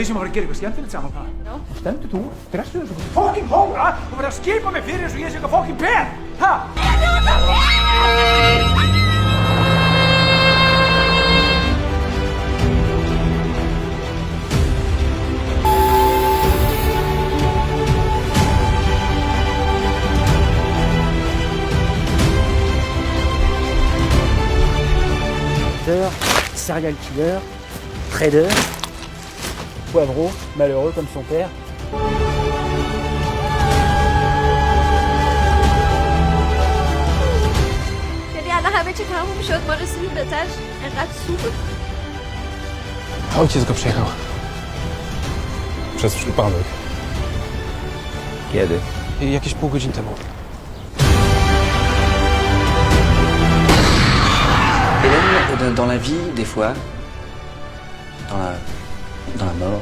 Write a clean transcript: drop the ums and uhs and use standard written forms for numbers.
við sem hafa að gera eitthvað skemmtilegt saman, hvað? Já. Stendur þú, dressuðu þessu fucking hóra og verður að skipa mig fyrir eins og ég sé eitthvað fucking pen, ha? Serial killer, trader, poivreau, malheureux comme son père. یعنی الان همه چی تموم شد، ما رسیدیم به تاش، انقدر سود. Ojciec go przejechał. Przez przypadek. Kiedy? Jakieś pół godziny temu. Hélène, dans la vie, des fois, dans la mort,